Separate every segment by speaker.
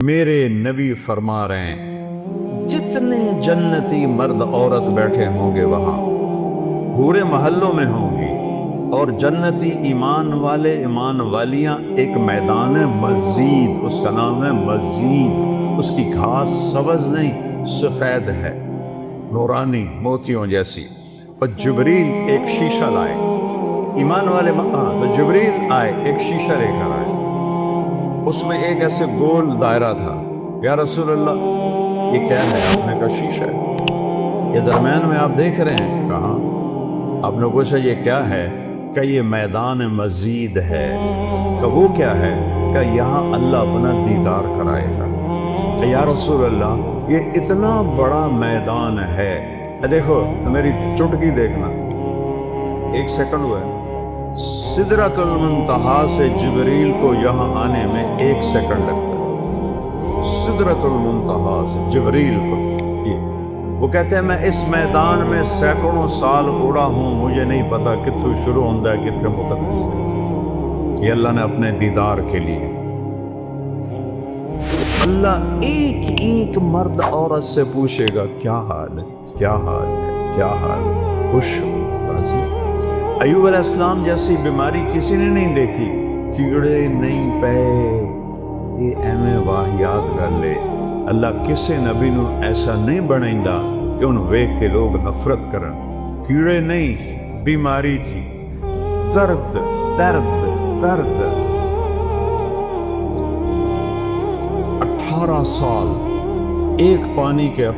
Speaker 1: میرے نبی فرما رہے ہیں جتنے جنتی مرد عورت بیٹھے ہوں گے وہاں پورے محلوں میں ہوں گی، اور جنتی ایمان والے ایمان والیاں ایک میدان ہے مزید، اس کا نام ہے مزید، اس کی گھاس سبز نہیں سفید ہے، نورانی موتیوں جیسی۔ اور جبریل ایک شیشہ لائے، ایمان والے تو جبریل آئے ایک شیشہ لے کر آئے، اس میں ایک ایسے گول دائرہ تھا۔ یا رسول اللہ یہ کیا ہے؟ آپ نے کہا شیشہ ہے، یہ درمیان میں آپ دیکھ رہے ہیں؟ کہاں؟ آپ نے پوچھا یہ کیا ہے؟ کہ یہ میدان مزید ہے۔ کہ وہ کیا ہے؟ کہ یہاں اللہ اپنا دیدار کرائے گا۔ یا رسول اللہ یہ اتنا بڑا میدان ہے، دیکھو میری چٹکی دیکھنا، ایک سیکنڈ ہوا ہے، سدرۃ المنتہا سے جبریل کو یہاں آنے میں 1 سیکنڈ لگتا ہے، سدرۃ المنتہا سے جبریل کو۔ وہ کہتے ہیں میں اس میدان میں سینکڑوں سال اڑا ہوں، مجھے نہیں پتا کتوں شروع ہوتا ہے کتنے مقدس۔ یہ اللہ نے اپنے دیدار کے لیے، اللہ ایک ایک مرد عورت سے پوچھے گا کیا حال ہے، کیا حال ہے، کیا حال ہے، خوش ہو، راضی۔ ایوب علیہ السلام جیسی بیماری کسی نے نہیں دیکھی، کیڑے نہیں پے، یہ ایویں واہیات کر لے۔ اللہ کسے نبی نو ایسا نہیں بنائندا کہ انہوں ویکھ کے لوگ نفرت کرن۔ کیڑے نہیں، بیماری تھی، درد درد درد۔ 18 سال ایک پانی کے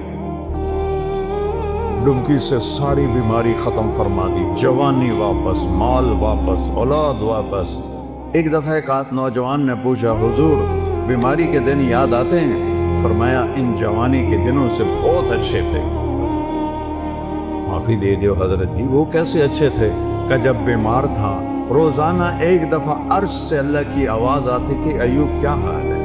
Speaker 1: ڈبکی سے ساری بیماری ختم فرما دی، جوانی واپس، مال واپس، اولاد واپس۔ ایک دفعہ ایک نوجوان نے پوچھا حضور بیماری کے دن یاد آتے ہیں؟ فرمایا ان جوانی کے دنوں سے بہت اچھے تھے۔ معافی دے دیو حضرت جی، وہ کیسے اچھے تھے؟ کہ جب بیمار تھا روزانہ ایک دفعہ عرش سے اللہ کی آواز آتی تھی ایوب کیا حال ہے؟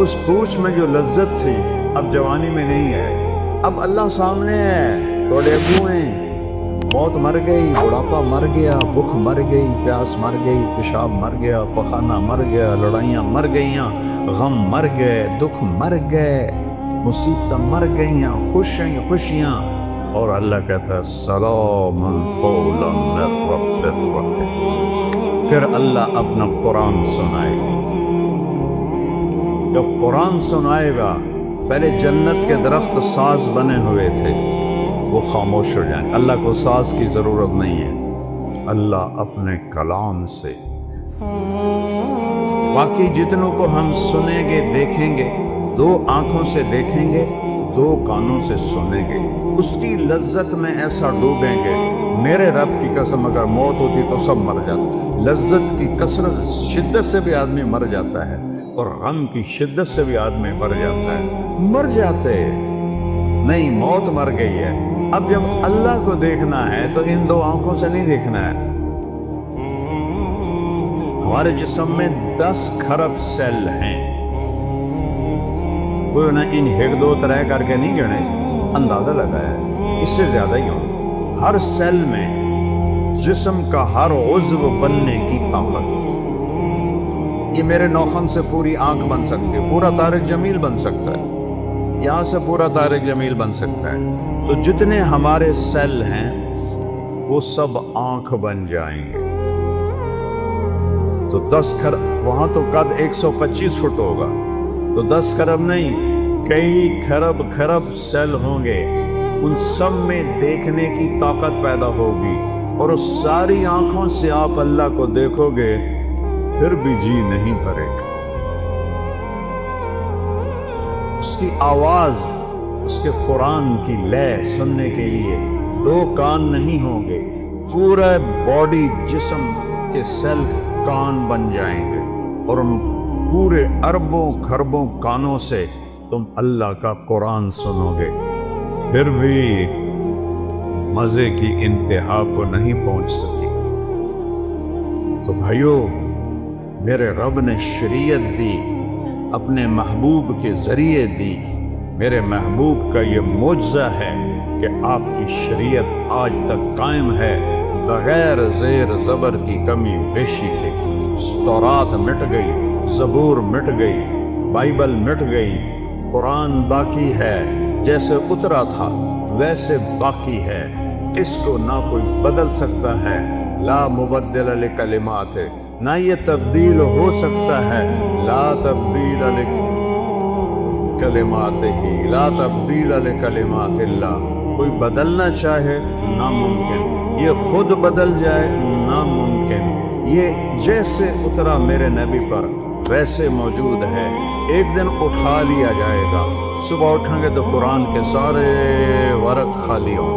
Speaker 1: اس پوچھ میں جو لذت تھی اب جوانی میں نہیں ہے۔ اب اللہ سامنے ہے، توڑے ابو ہیں، موت مر گئی، بڑھاپا مر گیا، بھوک مر گئی، پیاس مر گئی، پیشاب مر گیا، پخانہ مر گیا، لڑائیاں مر گئیاں، غم مر گئے، دکھ مر گئے، مصیبتیں مر گئیاں، خوشیاں۔ اور اللہ کہتا ہے سلام قولا من رب الرحیم۔ پھر اللہ اپنا قرآن سنائے گا۔ جب قرآن سنائے گا، پہلے جنت کے درخت ساز بنے ہوئے تھے، وہ خاموش ہو جائیں۔ اللہ کو ساز کی ضرورت نہیں ہے، اللہ اپنے کلام سے۔ باقی جتنوں کو ہم سنیں گے دیکھیں گے، 2 آنکھوں سے دیکھیں گے، 2 کانوں سے سنیں گے، اس کی لذت میں ایسا ڈوبیں گے۔ میرے رب کی قسم اگر موت ہوتی تو سب مر جاتے۔ لذت کی کثرت شدت سے بھی آدمی مر جاتا ہے، اور غم کی شدت سے بھی آدمی مر جاتا ہے۔ مر جاتے نہیں، موت مر گئی ہے۔ اب جب اللہ کو دیکھنا ہے تو ان 2 آنکھوں سے نہیں دیکھنا ہے۔ ہمارے جسم میں 10 کھرب سیل ہیں، کوئی نہ ان 1 2 3 کر کے نہیں گنے، اندازہ لگایا ہے اس سے زیادہ ہی ہوں۔ ہر سیل میں جسم کا ہر عضو بننے کی طاقت ہے۔ یہ میرے نوخن سے پوری آنکھ بن سکتی ہے، پورا طارق جمیل بن سکتا ہے، یہاں سے پورا طارق جمیل بن سکتا ہے۔ تو جتنے ہمارے سیل ہیں وہ سب آنکھ بن جائیں گے۔ تو 10 کھرب، وہاں تو قد 125 فٹ ہوگا، تو 10 کھرب نہیں، کئی کھرب سیل ہوں گے، ان سب میں دیکھنے کی طاقت پیدا ہوگی، اور اس ساری آنکھوں سے آپ اللہ کو دیکھو گے، پھر بھی جی نہیں بھرے گا۔ اس کی آواز، اس کے قرآن کی لے سننے کے لیے 2 کان نہیں ہوں گے، پورا باڈی جسم کے سیل کان بن جائیں گے، اور ان پورے اربوں کھربوں کانوں سے تم اللہ کا قرآن سنو گے، پھر بھی مزے کی انتہا کو نہیں پہنچ سکی۔ تو بھائیو، میرے رب نے شریعت دی، اپنے محبوب کے ذریعے دی۔ میرے محبوب کا یہ معجزہ ہے کہ آپ کی شریعت آج تک قائم ہے، بغیر زیر زبر کی، کمی بیشی کے۔ تورات مٹ گئی، زبور مٹ گئی، بائبل مٹ گئی، قرآن باقی ہے، جیسے اترا تھا ویسے باقی ہے، اس کو نہ کوئی بدل سکتا ہے، لا مبدل لکلمات، نہ یہ تبدیل ہو سکتا ہے، لا تبدیل لکلمات ہی، لا تبدیل لکلمات اللہ، کوئی بدلنا چاہے ناممکن، یہ خود بدل جائے ناممکن، یہ جیسے اترا میرے نبی پر ویسے موجود ہے، ایک دن اٹھا لیا جائے گا، صبح اٹھیں گے تو قرآن کے سارے ورق خالی ہوں،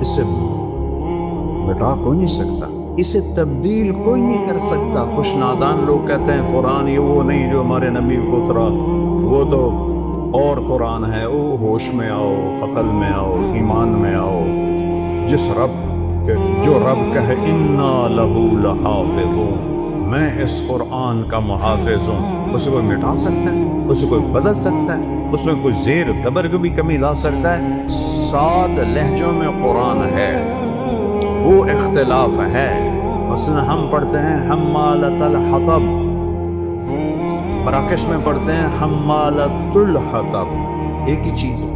Speaker 1: اسے مٹا کوئی نہیں سکتا، اسے تبدیل کوئی نہیں کر سکتا۔ کچھ نادان لوگ کہتے ہیں قرآن یہ وہ نہیں جو ہمارے نبی کو اترا، وہ تو اور قرآن ہے، او ہوش میں آؤ، عقل میں آؤ، ایمان میں آؤ، جس رب کے جو رب کہے انا لہو لحافظون، میں اس قرآن کا محافظ ہوں، اسے کوئی مٹا سکتا ہے، اسے کوئی بدل سکتا ہے، اس میں کوئی زیر زبر کو بھی کمی لا سکتا ہے؟ 7 لہجوں میں قرآن ہے، وہ اختلاف ہے، مثلا ہم پڑھتے ہیں حمالۃ الحطب، مراکش میں پڑھتے ہیں حمالۃ الحطب، ایک ہی چیز ہے،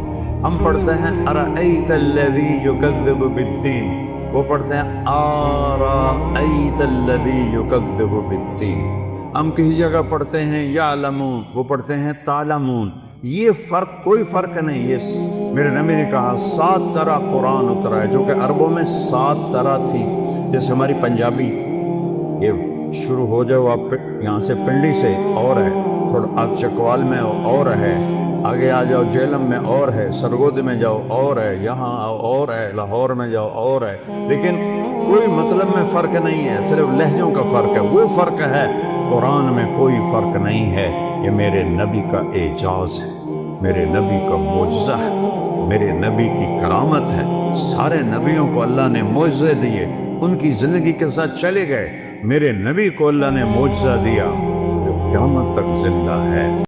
Speaker 1: ہم پڑھتے ہیں ارأیت الذی یکذب بالدین، وہ پڑھتے ہیں ارأیت الذی یکذب بالدین، ہم کسی جگہ پڑھتے ہیں یعلمون، وہ پڑھتے ہیں تعلمون، یہ فرق کوئی فرق نہیں، یہ میرے نبی نے کہا 7 طرح قرآن اترا ہے، جو کہ عربوں میں 7 طرح تھی، جیسے ہماری پنجابی، یہ شروع ہو جاؤ آپ یہاں سے پنڈی سے اور ہے، تھوڑا آگ چکوال میں اور ہے، آگے آ جاؤ جیلم میں اور ہے، سرگود میں جاؤ اور ہے، یہاں آؤ اور ہے، لاہور میں جاؤ اور ہے، لیکن کوئی مطلب میں فرق نہیں ہے، صرف لہجوں کا فرق ہے، وہ فرق ہے، قرآن میں کوئی فرق نہیں ہے، یہ میرے نبی کا اعجاز ہے، میرے نبی کا معجزہ ہے، میرے نبی کی کرامت ہے، سارے نبیوں کو اللہ نے معجزے دیے، ان کی زندگی کے ساتھ چلے گئے، میرے نبی کو اللہ نے معجزہ دیا جو قیامت تک زندہ ہے۔